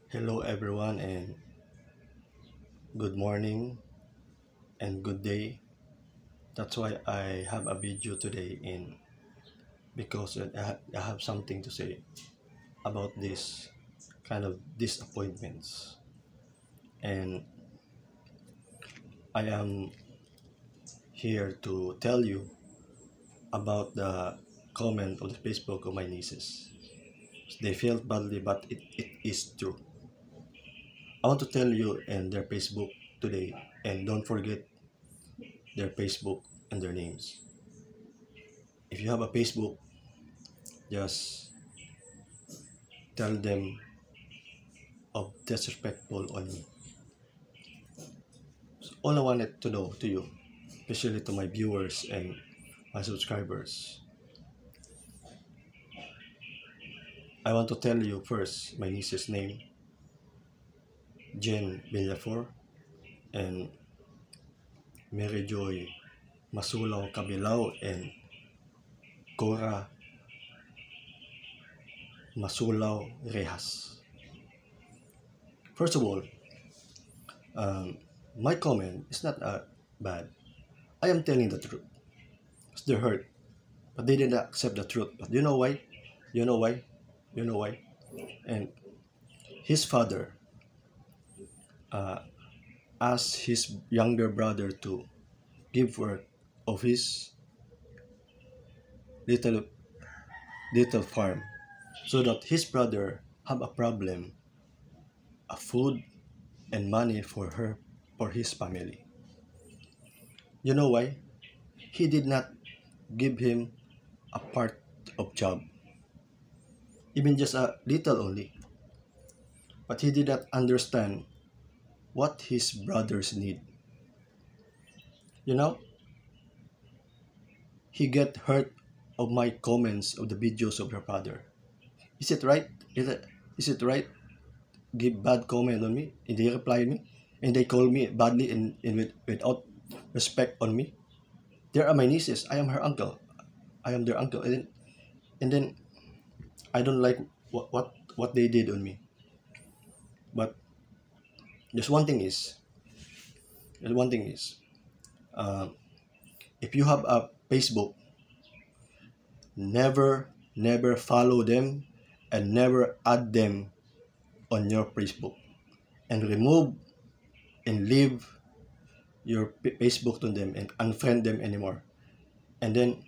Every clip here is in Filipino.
Hello everyone and good morning and good day. That's why I have a video today in because I have something to say about this kind of disappointments. And I am here to tell you about the comment on the Facebook of my nieces. They felt badly, but it is true. I want to tell you and their Facebook today, and don't forget their Facebook and their names. If you have a Facebook, just tell them of disrespectful on me. So all I wanted to know to you, especially to my viewers and my subscribers, I want to tell you first my niece's name, Jen Villafor, and Mary Joy Masulaw Kabilao, and Cora Masulaw Rehas. First of all, my comment is not bad. I am telling the truth. They're hurt, but they didn't accept the truth. But you know why? You know why? You know why? And his father asked his younger brother to give work of his little little farm so that his brother have a problem, a food and money for his family. You know why? He did not give him a part of job, even just a little only. But he did not understand what his brothers need. You know, he get hurt of my comments of the videos of your father. Is it right? Is it right? Give bad comment on me and they reply me and they call me badly and without respect on me. They are my nieces. I am her uncle. I am their uncle. And then I don't like what they did on me. But there's one thing is, there's one thing is, uh, if you have a Facebook, never follow them and never add them on your Facebook, and remove and leave your Facebook to them and unfriend them anymore. And then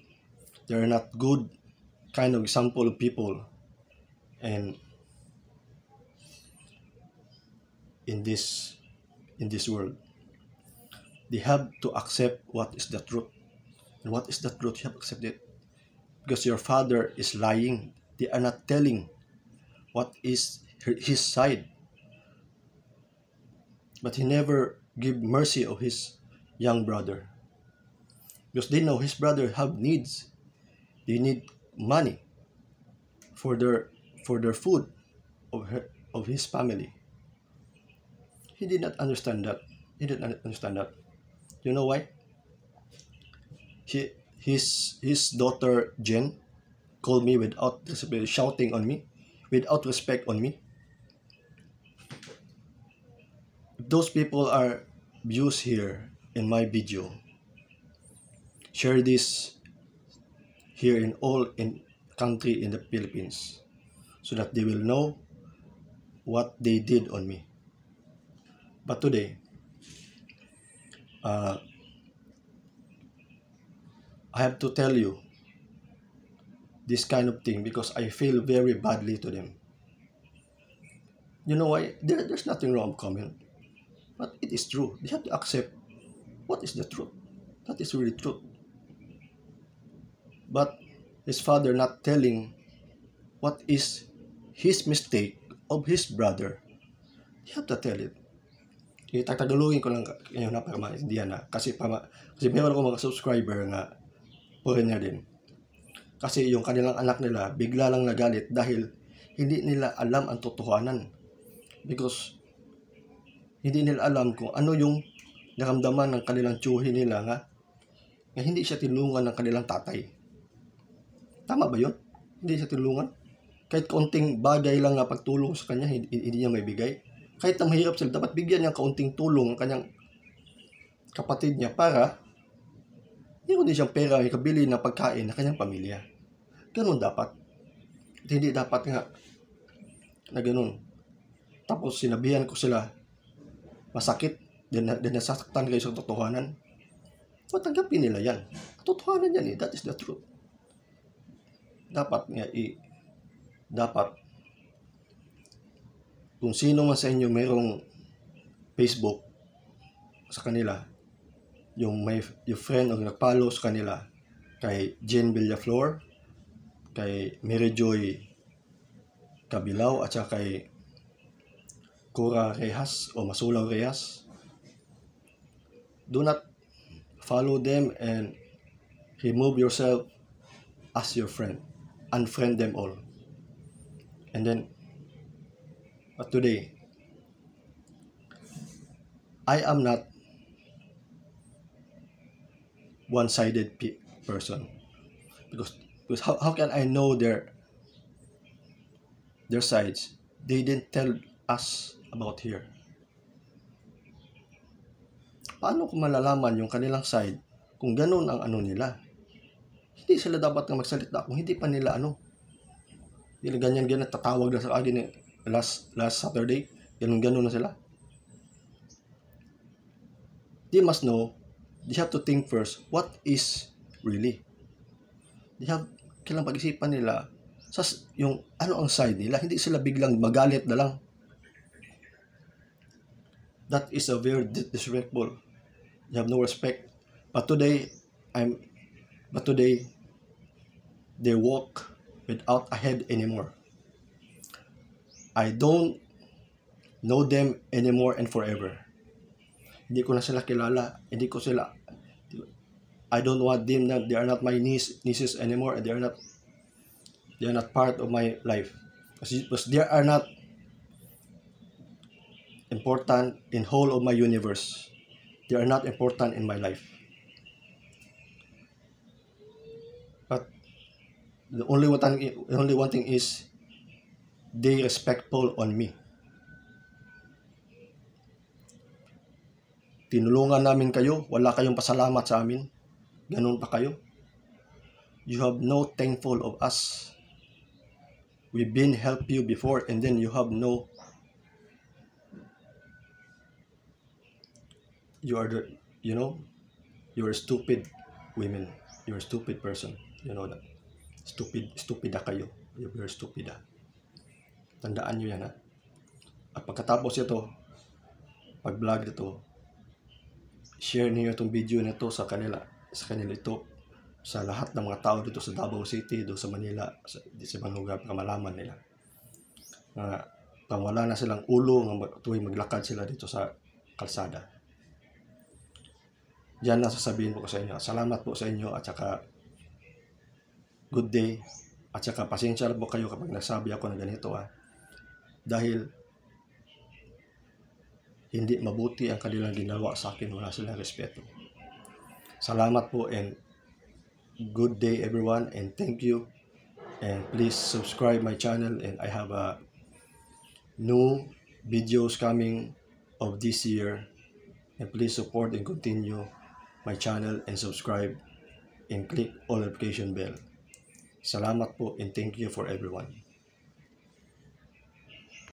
they're not good kind of example of people, and in this world they have to accept what is the truth. And what is the truth? You have to accept it, because your father is lying. They are not telling what is his side, but he never give mercy of his young brother, because they know his brother have needs. They need money for their food of his family. He did not understand that. He did not understand that. You know why? His daughter Jen called me without discipline, shouting on me, without respect on me. If those people are views here in my video, share this here in all in country in the Philippines, so that they will know what they did on me. But today, uh, I have to tell you this kind of thing because I feel very badly to them. You know why? There's nothing wrong with comment, but it is true. They have to accept what is the truth. That is really truth. But his father not telling what is his mistake of his brother. You have to tell it. Itatagalugin ko lang ngayon na para maintindihan na. Kasi meron ako mga subscriber nga foreigner din. Kasi yung kanilang anak nila bigla lang nagalit dahil hindi nila alam ang totohanan. Because hindi nila alam kung ano yung naramdaman ng kanilang tiyuhin nila nga hindi siya tinulungan ng kanilang tatay. Tama ba yun? Hindi siya tinulungan? Kahit kaunting bagay lang na pagtulong sa kanya, hindi niya maibigay. Kahit na mahirap sila, dapat bigyan niya kaunting tulong ang kanyang kapatid niya para meron din siyang pera, ikabili ng pagkain ng kanyang pamilya. Ganun dapat. At hindi dapat nga na ganun. Tapos sinabihan ko sila, masakit, din nasasaktan kayo sa totohanan. Matanggapin nila yan. Totohanan yan eh. That is the truth. Dapat nga dapat kung sino man sa inyo mayroong Facebook sa kanila, yung friend o nag-follow sa kanila kay Jen Villaflor, kay Mary Joy Cabilao at saka kay Cora Rehas o Masulaw Rehas, do not follow them and remove yourself as your friend. Unfriend them all. And then, but today, I am not one-sided person. Because how can I know their sides? They didn't tell us about here. Paano ko malalaman yung kanilang side kung ganun ang ano nila? Hindi sila dapat na magsalita kung hindi pa nila hindi ganyan tatawag na sa akin last Saturday, ganun na sila. They must know, they have to think first, what is really? Kailangan pag-isipan nila sa yung ano ang side nila, hindi sila biglang magalit na lang. That is a very disrespectful. You have no respect. But today they walk without a head anymore. I don't know them anymore and forever. Hindi ko na sila kilala. I don't want them. They are not my nieces anymore. They are not part of my life. Because they are not important in whole of my universe. They are not important in my life. But the only one thing is they respectful on me. Tinulungan namin kayo, wala kayong pasalamat sa amin. Ganun pa kayo. You have no thankful of us. We've been help you before and then you have no. You're stupid women. You're a stupid person. You know that. Stupid kayo. You're stupid. Tandaan nyo yan ha. At pagkatapos ito, pag-vlog ito, share niyo itong video na ito sa kanila ito, sa lahat ng mga tao dito sa Davao City, doon sa Manila, sa ibang lugar, para malaman nila. Pang wala na silang ulo tuwing maglakad sila dito sa kalsada. Diyan na sasabihin ko sa inyo. Salamat po sa inyo at saka good day. At saka pasensya po kayo kapag nagsabi ako ng ganito dahil hindi mabuti ang kanilang ginawa sa akin, wala silang respeto. Salamat po and good day everyone and thank you. And please subscribe my channel and I have new videos coming of this year. And please support and continue my channel and subscribe and click all notification bell. Salamat po and thank you for everyone.